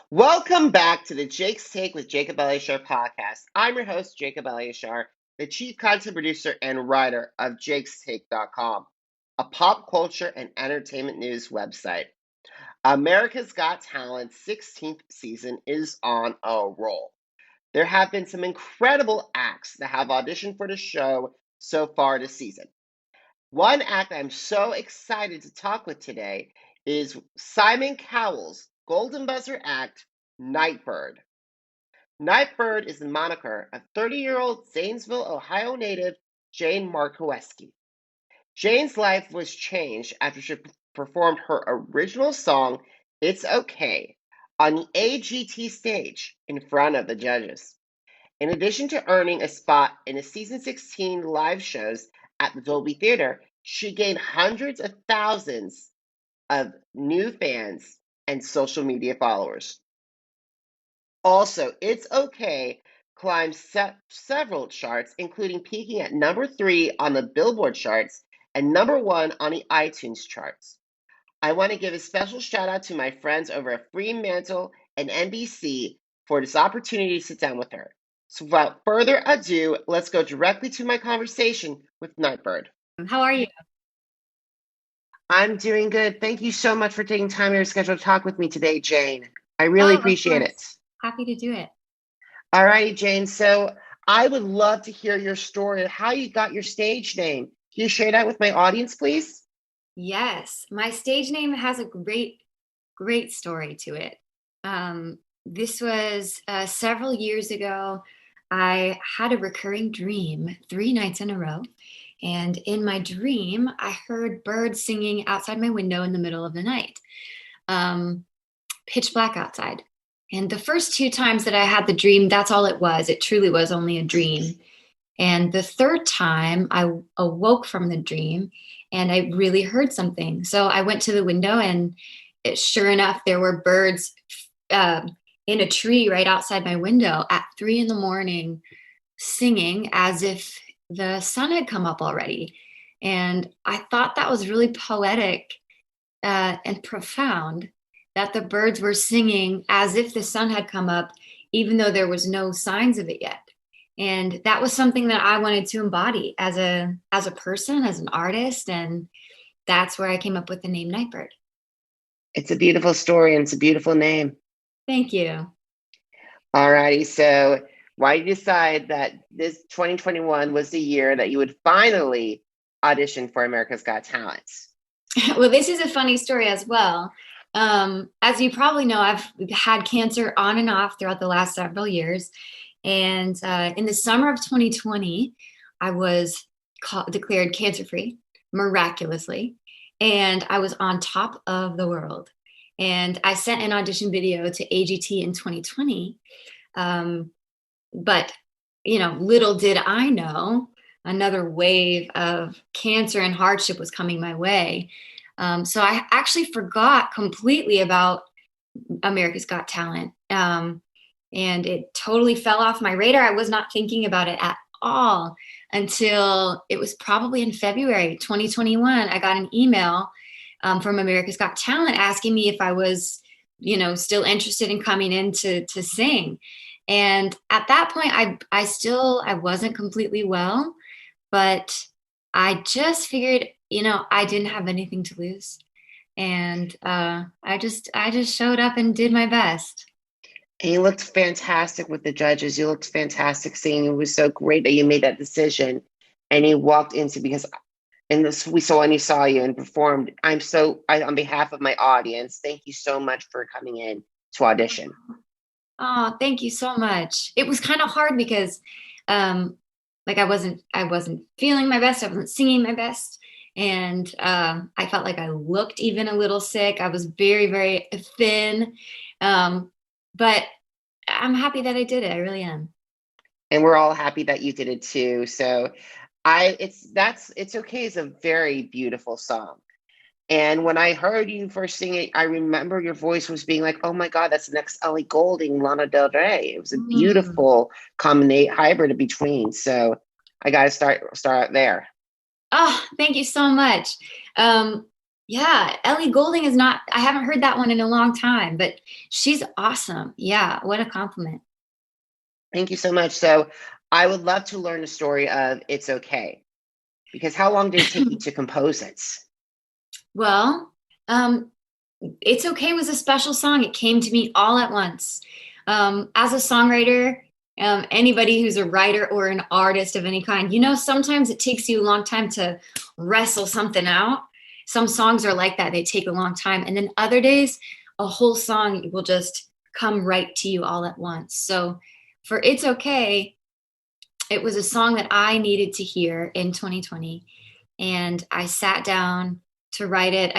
Welcome back to the Jake's Take with Jacob Elliashar podcast. I'm your host, Jacob Elliashar, the chief content producer and writer of JakesTake.com, a pop culture and entertainment news website. America's Got Talent's 16th season is on a roll. There have been some incredible acts that have auditioned for the show so far this season. One act I'm so excited to talk with today is Simon Cowell's Golden Buzzer act, Nightbirde. Nightbirde is the moniker of 30-year-old Zanesville, Ohio native Jane Marczewski. Jane's life was changed after she performed her original song, It's Okay, on the AGT stage in front of the judges. In addition to earning a spot in the season 16 live shows at the Dolby Theater, she gained hundreds of thousands of new fans and social media followers. Also, It's Okay climbed several charts, including peaking at number 3 on the Billboard charts and number 1 on the iTunes charts. I want to give a special shout out to my friends over at Fremantle and NBC for this opportunity to sit down with her. So without further ado, let's go directly to my conversation with Nightbirde. How are you? I'm doing good. Thank you so much for taking time in your schedule to talk with me today, Jane. I really Oh, of appreciate it. course. Happy to do it. All righty, Jane. So I would love to hear your story of how you got your stage name. Can you share that with my audience, please? Yes, my stage name has a great story to it. This was several years ago. I had a recurring dream 3 nights in a row. And in my dream, I heard birds singing outside my window in the middle of the night, pitch black outside. And the first 2 times that I had the dream, that's all it was. It truly was only a dream. And the third time, I awoke from the dream and I really heard something. So I went to the window, and sure enough, there were birds in a tree right outside my window at 3 in the morning, singing as if the sun had come up already. And I thought that was really poetic and profound, that the birds were singing as if the sun had come up, even though there was no signs of it yet. And that was something that I wanted to embody as a person, as an artist, and that's where I came up with the name Nightbirde. It's a beautiful story and it's a beautiful name. Thank you. All righty. So why did you decide that this 2021 was the year that you would finally audition for America's Got Talent? Well, this is a funny story as well. As you probably know, I've had cancer on and off throughout the last several years. And in the summer of 2020, I was declared cancer-free, miraculously. And I was on top of the world. And I sent an audition video to AGT in 2020. But, little did I know another wave of cancer and hardship was coming my way. So I actually forgot completely about America's Got Talent. And it totally fell off my radar. I was not thinking about it at all until it was probably in February 2021. I got an email from America's Got Talent asking me if I was, still interested in coming in to sing. And at that point, I wasn't completely well, but I just figured, I didn't have anything to lose. And I just showed up and did my best. And you looked fantastic with the judges. You looked fantastic singing. It was so great that you made that decision and you walked into, because we saw when you saw you and performed. On behalf of my audience, thank you so much for coming in to audition. Oh, thank you so much. It was kind of hard because I wasn't feeling my best. I wasn't singing my best. And I felt like I looked even a little sick. I was very, very thin. But I'm happy that I did it. I really am. And we're all happy that you did it too. So It's Okay is a very beautiful song. And when I heard you first sing it, I remember your voice was being like, oh my God, that's the next Ellie Goulding, Lana Del Rey. It was a beautiful hybrid in between. So I got to start out there. Oh, thank you so much. Yeah, Ellie Goulding is not, I haven't heard that one in a long time, but she's awesome. Yeah, what a compliment. Thank you so much. So I would love to learn the story of It's Okay, because how long did it take you to compose it? Well, It's Okay was a special song. It came to me all at once. As a songwriter, anybody who's a writer or an artist of any kind, sometimes it takes you a long time to wrestle something out. Some songs are like that. They take a long time. And then other days, a whole song will just come right to you all at once. So for It's Okay, it was a song that I needed to hear in 2020. And I sat down to write it.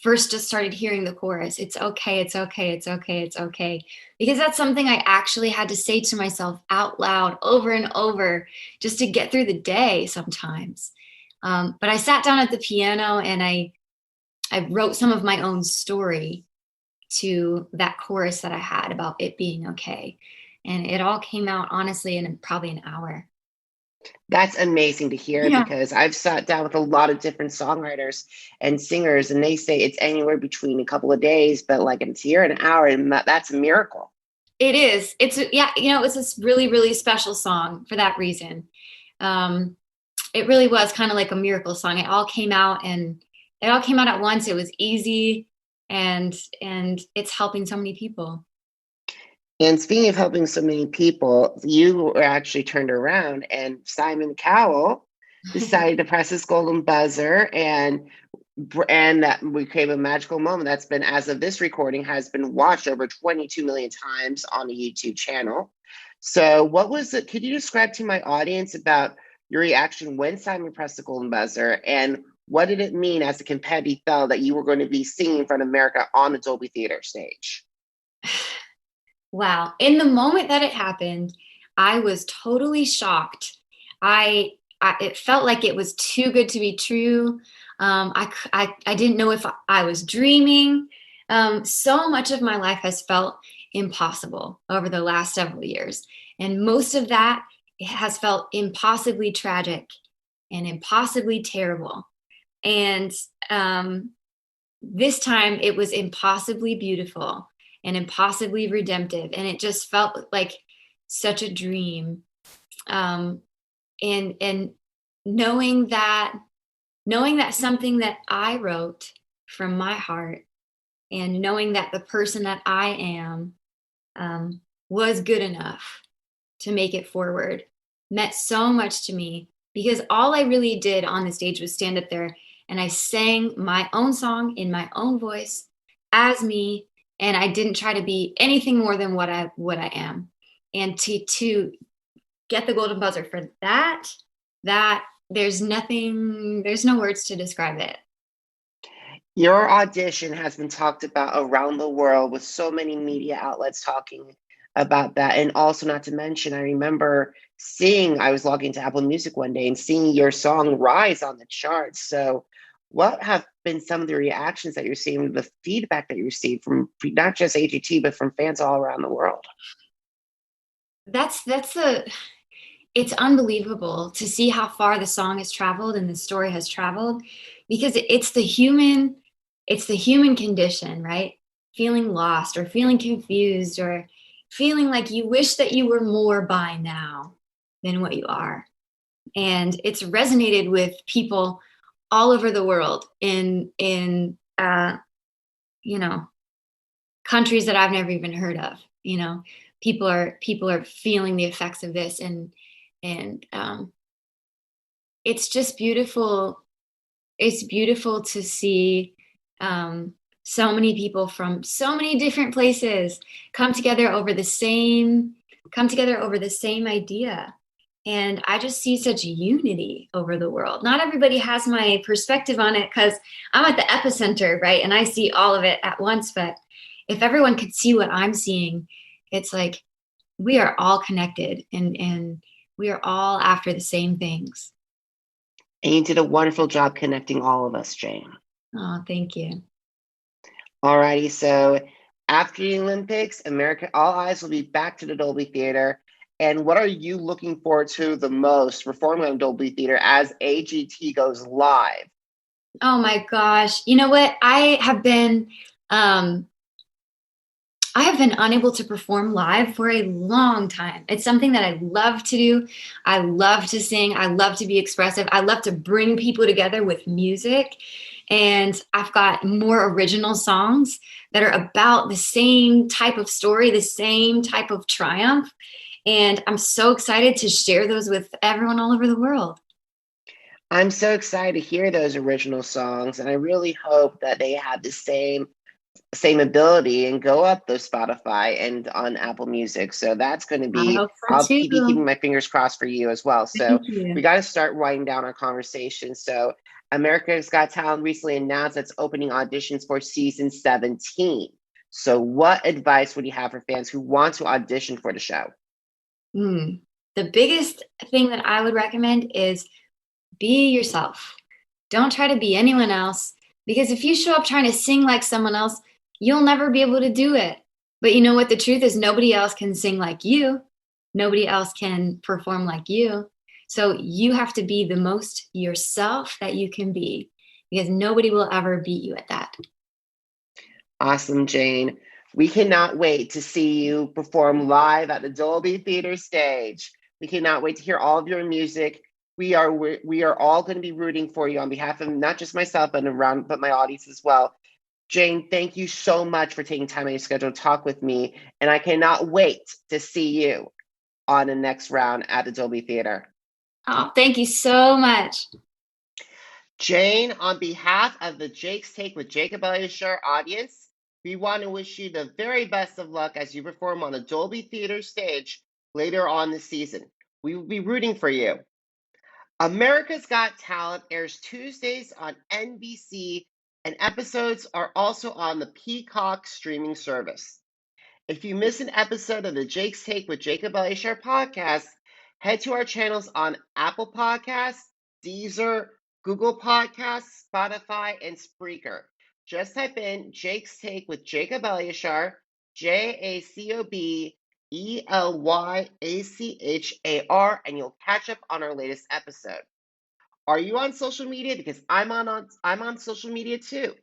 First just started hearing the chorus. It's okay, it's okay, it's okay, it's okay. Because that's something I actually had to say to myself out loud over and over just to get through the day sometimes. But I sat down at the piano and I wrote some of my own story to that chorus that I had about it being okay. And it all came out honestly in probably an hour. That's amazing to hear, Yeah. because I've sat down with a lot of different songwriters and singers, and they say it's anywhere between a couple of days, but like it's here an hour, and that's a miracle. It is. It's this really, really special song for that reason. It really was kind of like a miracle song. It all came out at once. It was easy, and it's helping so many people. And speaking of helping so many people, you were actually turned around, and Simon Cowell decided to press his golden buzzer, and that became a magical moment that's been, as of this recording, has been watched over 22 million times on the YouTube channel. So what was it? Could you describe to my audience about your reaction when Simon pressed the golden buzzer, and what did it mean as a confetti fell that you were going to be singing in front of America on the Dolby Theater stage? Wow. In the moment that it happened, I was totally shocked. It felt like it was too good to be true. I didn't know if I was dreaming. So much of my life has felt impossible over the last several years. And most of that has felt impossibly tragic and impossibly terrible. And this time it was impossibly beautiful and impossibly redemptive. And it just felt like such a dream. And knowing that something that I wrote from my heart, and knowing that the person that I am was good enough to make it forward, meant so much to me, because all I really did on the stage was stand up there and I sang my own song in my own voice as me. And I didn't try to be anything more than what I am. And to get the golden buzzer for that there's no words to describe it. Your audition has been talked about around the world, with so many media outlets talking about that. And also, not to mention, I remember I was logging into Apple Music one day and seeing your song rise on the charts. So what have been some of the reactions that you're seeing, the feedback that you received from not just AGT, but from fans all around the world? It's unbelievable to see how far the song has traveled and the story has traveled, because it's the human condition, right? Feeling lost or feeling confused or feeling like you wish that you were more by now than what you are. And it's resonated with people all over the world in countries that I've never even heard of. People are feeling the effects of this, and it's just beautiful. It's beautiful to see so many people from so many different places come together over the same idea. And I just see such unity over the world. Not everybody has my perspective on it, because I'm at the epicenter, right? And I see all of it at once. But if everyone could see what I'm seeing, it's like we are all connected, and we are all after the same things. And you did a wonderful job connecting all of us, Jane. Oh, thank you. All righty. So after the Olympics, all eyes will be back to the Dolby Theater. And what are you looking forward to the most performing on Dolby Theater as AGT goes live Oh my gosh. You know what? Um, I have been unable to perform live for a long time. It's something that I love to do. I love to sing. I love to be expressive. I love to bring people together with music. And I've got more original songs that are about the same type of story, the same type of triumph. And I'm so excited to share those with everyone all over the world. I'm so excited to hear those original songs, and I really hope that they have the same ability and go up those Spotify and on Apple Music. So that's going to I be, hope I'll so be keeping too. my fingers crossed for you as well. So Thank we you. got to start winding down our conversation. So America's Got Talent recently announced it's opening auditions for season 17. So what advice would you have for fans who want to audition for the show? The biggest thing that I would recommend is be yourself. Don't try to be anyone else, because if you show up trying to sing like someone else, you'll never be able to do it. But you know what? The truth is, nobody else can sing like you, nobody else can perform like you. So you have to be the most yourself that you can be, because nobody will ever beat you at that. Awesome, Jane. We cannot wait to see you perform live at the Dolby Theater stage. We cannot wait to hear all of your music. We are all going to be rooting for you on behalf of not just myself but my audience as well. Jane, thank you so much for taking time out of your schedule to talk with me, and I cannot wait to see you on the next round at the Dolby Theater. Oh, thank you so much. Jane, on behalf of the Jake's Take with Jacob Elliott audience, we want to wish you the very best of luck as you perform on the Dolby Theater stage later on this season. We will be rooting for you. America's Got Talent airs Tuesdays on NBC, and episodes are also on the Peacock streaming service. If you miss an episode of the Jake's Take with Jacob Elliott podcast, head to our channels on Apple Podcasts, Deezer, Google Podcasts, Spotify, and Spreaker. Just type in Jake's Take with Jacob Elliott, JACOBELYACHAR, and you'll catch up on our latest episode. Are you on social media? Because I'm on social media too.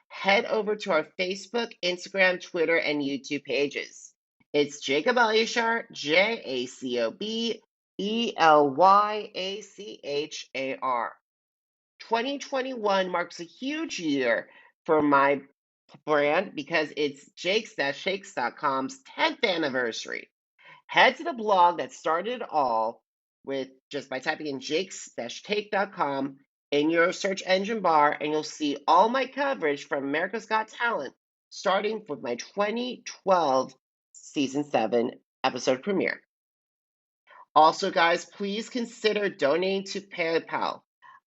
Head over to our Facebook, Instagram, Twitter, and YouTube pages. It's Jacob Elliott, JACOBELYACHAR. 2021 marks a huge year for my brand because it's jakes-shakes.com's 10th anniversary. Head to the blog that started it all with just by typing in jakes-take.com in your search engine bar, and you'll see all my coverage from America's Got Talent, starting with my 2012 season 7 episode premiere. Also, guys, please consider donating to PayPal.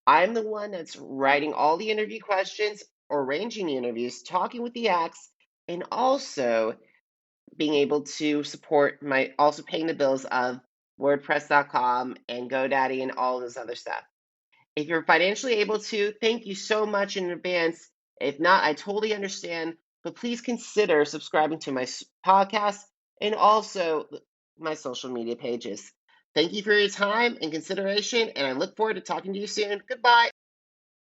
I'm the one that's writing all the interview questions, arranging the interviews, talking with the acts, and also being able to support also paying the bills of WordPress.com and GoDaddy and all this other stuff. If you're financially able to, thank you so much in advance. If not, I totally understand, but please consider subscribing to my podcast and also my social media pages. Thank you for your time and consideration, and I look forward to talking to you soon. Goodbye.